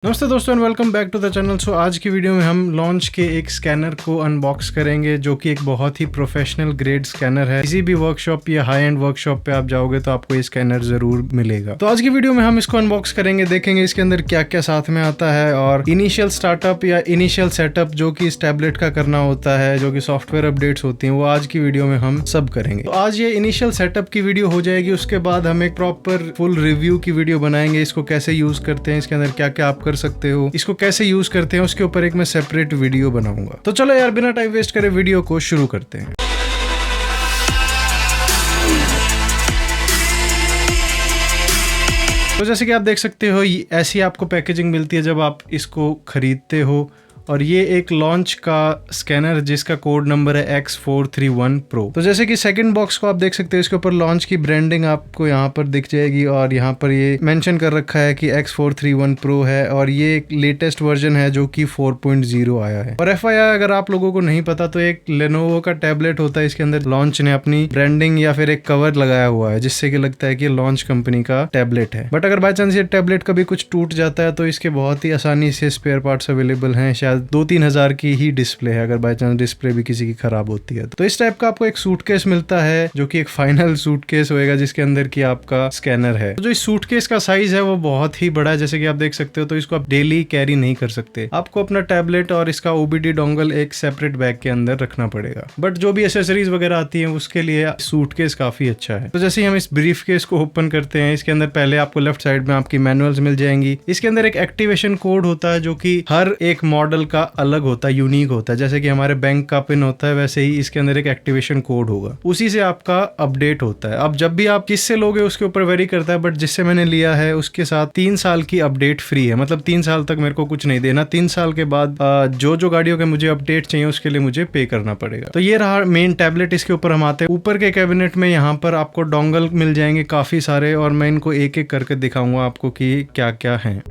नमस्ते दोस्तों and welcome back to the channel. So आज की वीडियो में हम लॉन्च के एक स्कैनर को अनबॉक्स करेंगे जो कि एक बहुत ही प्रोफेशनल ग्रेड स्कैनर है। किसी भी वर्कशॉप या हाई एंड वर्कशॉप पे आप जाओगे तो आपको ये स्कैनर जरूर मिलेगा। तो आज की वीडियो में हम इसको अनबॉक्स करेंगे, देखेंगे इसके अंदर क्या क्या साथ में आता है और इनिशियल स्टार्टअप या इनिशियल सेटअप जो कि इस टैबलेट का करना होता है, जो कि सॉफ्टवेयर अपडेट्स होती हैं, वो आज की वीडियो में हम सब करेंगे। तो आज ये इनिशियल सेटअप की वीडियो हो जाएगी, उसके बाद हम एक प्रॉपर फुल रिव्यू की वीडियो बनाएंगे। इसको कैसे यूज करते हैं, इसके अंदर क्या क्या आप कर सकते हो, इसको कैसे यूज करते हैं, उसके ऊपर एक मैं सेपरेट वीडियो बनाऊंगा। तो चलो यार बिना टाइम वेस्ट करे वीडियो को शुरू करते हैं। तो जैसे कि आप देख सकते हो ऐसी आपको पैकेजिंग मिलती है जब आप इसको खरीदते हो, और ये एक लॉन्च का स्कैनर जिसका कोड नंबर है X431 Pro। तो जैसे कि सेकंड बॉक्स को आप देख सकते हो, इसके ऊपर लॉन्च की ब्रांडिंग आपको यहाँ पर दिख जाएगी और यहाँ पर ये मेंशन कर रखा है कि X431 Pro है और ये एक लेटेस्ट वर्जन है जो कि 4.0 आया है। और FYI अगर आप लोगों को नहीं पता तो एक लेनोवो का टैबलेट होता है, इसके अंदर लॉन्च ने अपनी ब्रांडिंग या फिर एक कवर लगाया हुआ है जिससे कि लगता है कि लॉन्च कंपनी का टैबलेट है। बट अगर बाय चांस ये टैबलेट कभी कुछ टूट जाता है तो इसके बहुत ही आसानी से स्पेयर पार्ट्स अवेलेबल हैं। शायद 2-3 हजार की ही डिस्प्ले है, अगर बाय चांस डिस्प्ले भी किसी की खराब होती है तो इस टाइप का आपको एक सूटकेस मिलता है जो कि एक फाइनल सूटकेस होएगा जिसके अंदर की आपका स्कैनर है। तो जो इस सूटकेस का साइज है वो बहुत ही बड़ा है, जैसे कि आप देख सकते हो। तो इसको आप डेली कैरी नहीं कर सकते, आपको अपना टैबलेट और इसका OBD डोंगल एक सेपरेट बैग के अंदर रखना पड़ेगा। बट जो भी एसेसरीज वगैरह आती है उसके लिए सूटकेस काफी अच्छा है। तो जैसे ही हम इस ब्रीफ केस को ओपन करते हैं, इसके अंदर पहले आपको लेफ्ट साइड में आपकी मैनुअल्स मिल जाएंगी। इसके अंदर एक एक्टिवेशन कोड होता है जो कि हर एक मॉडल का अलग होता है, यूनिक होता है। जैसे कि हमारे बैंक का पिन होता है वैसे ही इसके अंदर एक एक्टिवेशन कोड होगा, उसी से आपका अपडेट होता है। अब जब भी आप किससे लोगे उसके ऊपर वेरी करता है, बट जिससे मैंने लिया है उसके साथ 3 साल की अपडेट फ्री है। मतलब 3 साल तक मेरे को कुछ नहीं देना, 3 साल के बाद जो गाड़ियों के मुझे अपडेट चाहिए उसके लिए मुझे पे करना पड़ेगा। तो ये रहा मेन टैबलेट। इसके ऊपर हम आते हैं ऊपर के कैबिनेट में, यहाँ पर आपको डोंगल मिल जाएंगे काफी सारे और मैं इनको एक एक करके दिखाऊंगा आपको कि क्या क्या है।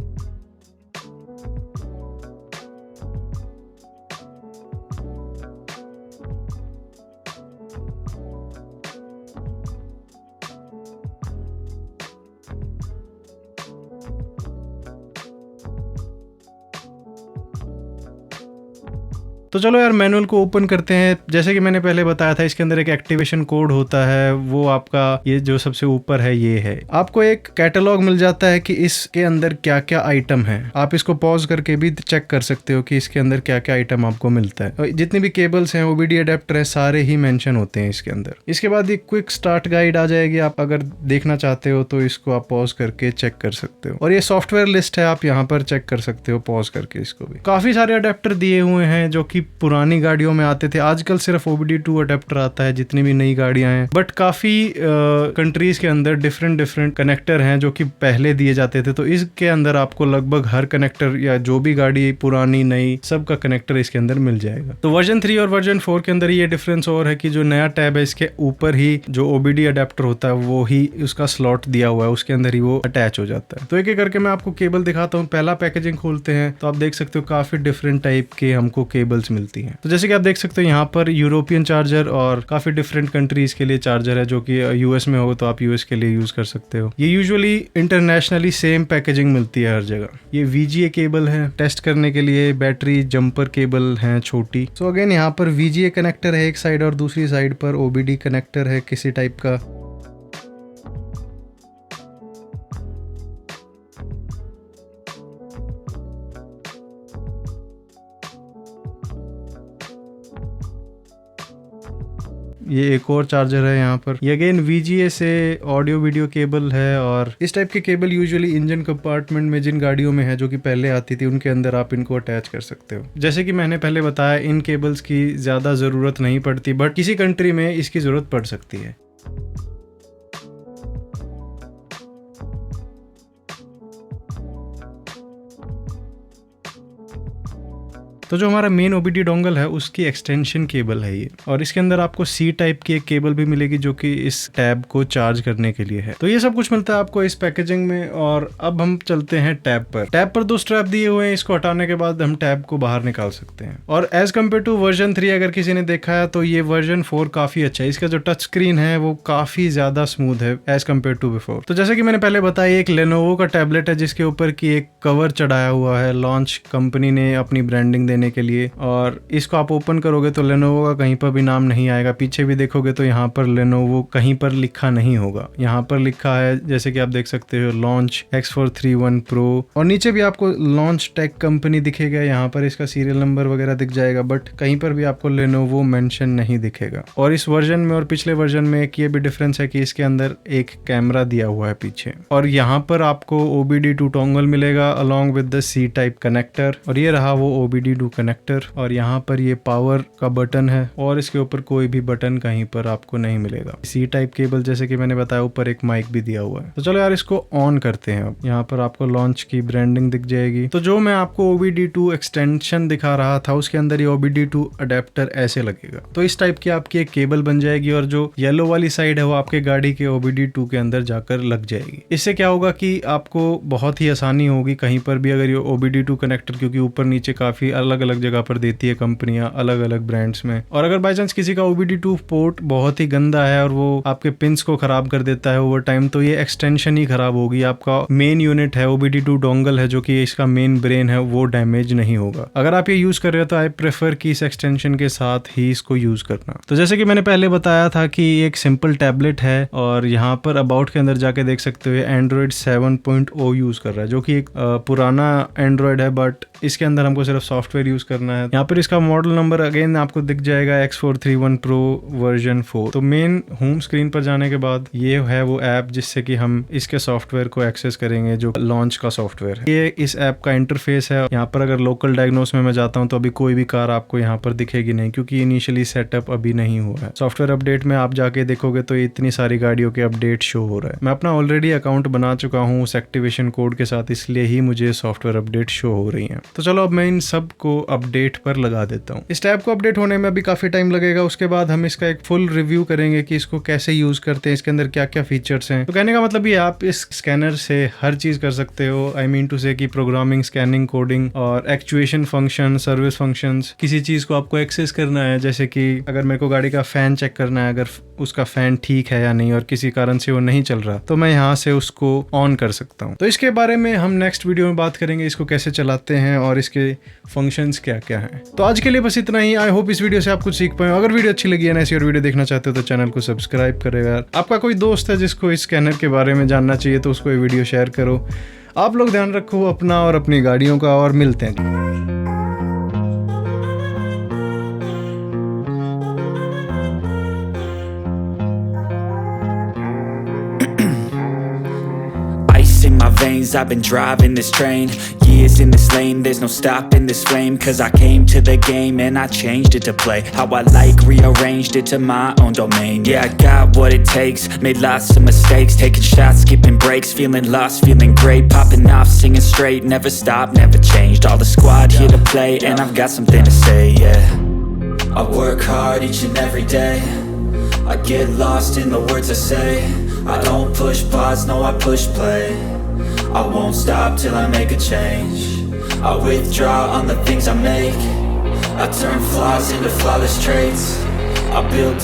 तो चलो यार मैनुअल को ओपन करते हैं। जैसे कि मैंने पहले बताया था, इसके अंदर एक एक्टिवेशन कोड होता है, वो आपका ये जो सबसे ऊपर है ये है। आपको एक कैटलॉग मिल जाता है कि इसके अंदर क्या क्या आइटम है। आप इसको पॉज करके भी चेक कर सकते हो कि इसके अंदर क्या क्या आइटम आपको मिलता है। और जितनी भी केबल्स हैं, OBD अडेप्टर है, सारे ही मेंशन होते हैं इसके अंदर। इसके बाद एक क्विक स्टार्ट गाइड आ जाएगी, आप अगर देखना चाहते हो तो इसको आप पॉज करके चेक कर सकते हो। और ये सॉफ्टवेयर लिस्ट है, आप यहाँ पर चेक कर सकते हो पॉज करके। इसको भी काफी सारे अडेप्टर दिए हुए हैं जो कि पुरानी गाड़ियों में आते थे। आजकल सिर्फ OBD2 अडेप्टर आता है जितनी भी नई गाड़ियां हैं, बट काफी कंट्रीज के अंदर डिफरेंट कनेक्टर हैं जो कि पहले दिए जाते थे। तो इसके अंदर आपको लगभग हर कनेक्टर या जो भी गाड़ी पुरानी नई सबका कनेक्टर इसके अंदर मिल जाएगा। तो वर्जन 3 और वर्जन 4 के अंदर ये डिफरेंस और है कि जो नया टैब है इसके ऊपर ही जो OBD अडेप्टर होता है वो ही उसका स्लॉट दिया हुआ है, उसके अंदर ही वो अटैच हो जाता है। तो एक एक करके मैं आपको केबल दिखाता हूँ। पहला पैकेजिंग खोलते हैं तो आप देख सकते हो काफी डिफरेंट टाइप के हमको केबल्स मिलती हैं। तो जैसे कि आप देख सकते हो यहाँ पर यूरोपियन चार्जर और काफी डिफरेंट कंट्रीज के लिए चार्जर है, जो कि US में हो तो आप US के लिए यूज कर सकते हो। ये यूजुअली इंटरनेशनली सेम पैकेजिंग मिलती है हर जगह। ये VGA केबल है टेस्ट करने के लिए, बैटरी जंपर केबल है छोटी। सो अगेन यहाँ पर VGA कनेक्टर है एक साइड और दूसरी साइड पर OBD कनेक्टर है किसी टाइप का। ये एक और चार्जर है यहाँ पर। ये अगेन VGA से ऑडियो वीडियो केबल है। और इस टाइप के केबल यूजुअली इंजन कंपार्टमेंट में जिन गाड़ियों में है जो कि पहले आती थी उनके अंदर आप इनको अटैच कर सकते हो। जैसे कि मैंने पहले बताया, इन केबल्स की ज्यादा जरूरत नहीं पड़ती, बट किसी कंट्री में इसकी जरूरत पड़ सकती है। तो जो हमारा मेन OBD डोंगल है उसकी एक्सटेंशन केबल है ये, और इसके अंदर आपको C टाइप की एक केबल भी मिलेगी जो कि इस टैब को चार्ज करने के लिए है। तो ये सब कुछ मिलता है आपको इस पैकेजिंग में। और अब हम चलते हैं टैब पर। टैब पर 2 स्ट्रैप दिए हुए हैं, इसको हटाने के बाद हम टैब को बाहर निकाल सकते हैं। और एज कम्पेयर टू वर्जन 3 अगर किसी ने देखा है तो ये वर्जन 4 काफी अच्छा है। इसका जो टच स्क्रीन है वो काफी ज्यादा स्मूथ है एज कम्पेयर टू बिफोर। तो जैसे कि मैंने पहले बताया, एक लेनोवो का टैबलेट है जिसके ऊपर की एक कवर चढ़ाया हुआ है लॉन्च कंपनी ने अपनी ब्रांडिंग देने के लिए। और इसको आप ओपन करोगे तो लेनोवो का कहीं पर भी नाम नहीं आएगा। पीछे भी देखोगे तो यहाँ पर लेनोवो कहीं पर लिखा नहीं होगा। यहाँ पर लिखा है जैसे कि आप देख सकते हो लॉन्च X431 Pro, और नीचे भी आपको लॉन्च टेक कंपनी दिखेगा। यहाँ पर इसका सीरियल नंबर वगैरह दिख जाएगा, बट कहीं पर भी आपको लेनोवो मेंशन नहीं दिखेगा। और इस वर्जन में और पिछले वर्जन में एक ये भी डिफरेंस है कि इसके अंदर एक कैमरा दिया हुआ है पीछे। और यहाँ पर आपको OBD2 डोंगल मिलेगा along with the C type connector. और ये रहा वो OBD2 कनेक्टर। और यहाँ पर ये पावर का बटन है और इसके ऊपर कोई भी बटन कहीं पर आपको नहीं मिलेगा। C टाइप केबल जैसे कि मैंने बताया, ऊपर एक माइक भी दिया हुआ है। तो चलो यार इसको ऑन करते हैं। अब यहाँ पर आपको लॉन्च की ब्रांडिंग दिख जाएगी। तो जो मैं आपको OBD2 एक्सटेंशन दिखा रहा था उसके अंदर ये OBD2 अडेप्टर ऐसे लगेगा। तो इस टाइप की आपकी एक केबल बन जाएगी और जो येलो वाली साइड है वो आपके गाड़ी के OBD2 के अंदर जाकर लग जाएगी। इससे क्या होगा कि आपको बहुत ही आसानी होगी कहीं पर भी अगर ये OBD2 कनेक्टर, क्योंकि ऊपर नीचे काफी अलग अलग जगह पर देती है कंपनियां अलग अलग ब्रांड्स में। और अगर बाई चांस किसी का OBD2 पोर्ट बहुत ही गंदा है और वो आपके पिंस को खराब कर देता है ओवर टाइम, तो ये एक्सटेंशन ही खराब होगी। आपका मेन यूनिट है OBD2 डोंगल है जो कि इसका मेन ब्रेन है, वो डैमेज नहीं होगा। अगर आप ये यूज कर रहे हो तो आई प्रेफर कि इस एक्सटेंशन के साथ ही इसको यूज करना। तो जैसे कि मैंने पहले बताया था कि एक सिंपल टैबलेट है और यहाँ पर अबाउट के अंदर जाके देख सकते हो Android 7.0 यूज कर रहा है, जो कि एक पुराना एंड्रॉयड है, बट इसके अंदर हमको सिर्फ सॉफ्टवेयर यूज करना है। यहाँ पर इसका मॉडल नंबर अगेन आपको दिख जाएगा X431 Pro वर्जन 4। तो मेन होम स्क्रीन पर जाने के बाद ये है वो ऐप जिससे कि हम इसके सॉफ्टवेयर को एक्सेस करेंगे, जो लॉन्च का सॉफ्टवेयर है। ये इस ऐप का इंटरफेस है। यहाँ पर अगर लोकल डायग्नोस में मैं जाता हूँ तो अभी कोई भी कार आपको यहाँ पर दिखेगी नहीं, क्योंकि इनिशियली सेटअप अभी नहीं हुआ है। सॉफ्टवेयर अपडेट में आप जाके देखोगे तो इतनी सारी गाड़ियों के अपडेट शो हो रहा है। मैं अपना ऑलरेडी अकाउंट बना चुका हूँ उस एक्टिवेशन कोड के साथ, इसलिए ही मुझे सॉफ्टवेयर अपडेट शो हो रही है। तो चलो अब मैं इन सब को अपडेट पर लगा देता हूँ। इस टैब को अपडेट होने में अभी काफी टाइम लगेगा। उसके बाद हम इसका एक फुल रिव्यू करेंगे कि इसको कैसे यूज करते हैं, इसके अंदर क्या क्या फीचर्स हैं। तो कहने का मतलब ये आप इस स्कैनर से हर चीज कर सकते हो। आई मीन टू से कि प्रोग्रामिंग, स्कैनिंग, कोडिंग और एक्चुएशन फंक्शन, सर्विस फंक्शंस। किसी चीज को आपको एक्सेस करना है, जैसे कि अगर मेरे को गाड़ी का फैन चेक करना है, अगर उसका फैन ठीक है या नहीं और किसी कारण से वो नहीं चल रहा, तो मैं यहाँ से उसको ऑन कर सकता हूँ। तो इसके बारे में हम नेक्स्ट वीडियो में बात करेंगे, इसको कैसे चलाते हैं और इसके फंक्शंस क्या क्या हैं। तो आज के लिए बस इतना ही। आई होप इस वीडियो से आप कुछ सीख पाए। अगर वीडियो अच्छी लगी है ना, ऐसी और वीडियो देखना चाहते हो तो चैनल को सब्सक्राइब करो यार। आपका कोई दोस्त है जिसको इस स्कैनर के बारे में जानना चाहिए तो उसको ये वीडियो शेयर करो। आप लोग ध्यान रखो अपना और अपनी गाड़ियों का, और मिलते हैं। In my veins, I've been driving this train. Years in this lane, there's no stopping this flame. Cause I came to the game and I changed it to play how I like, rearranged it to my own domain. Yeah, I got what it takes, made lots of mistakes, taking shots, skipping breaks, feeling lost, feeling great, popping off, singing straight, never stopped, never changed. All the squad here to play and I've got something to say, yeah. I work hard each and every day, I get lost in the words I say. I don't push pause, no I push play. I won't stop till I make a change. I withdraw on the things I make. I turn flaws into flawless traits. I build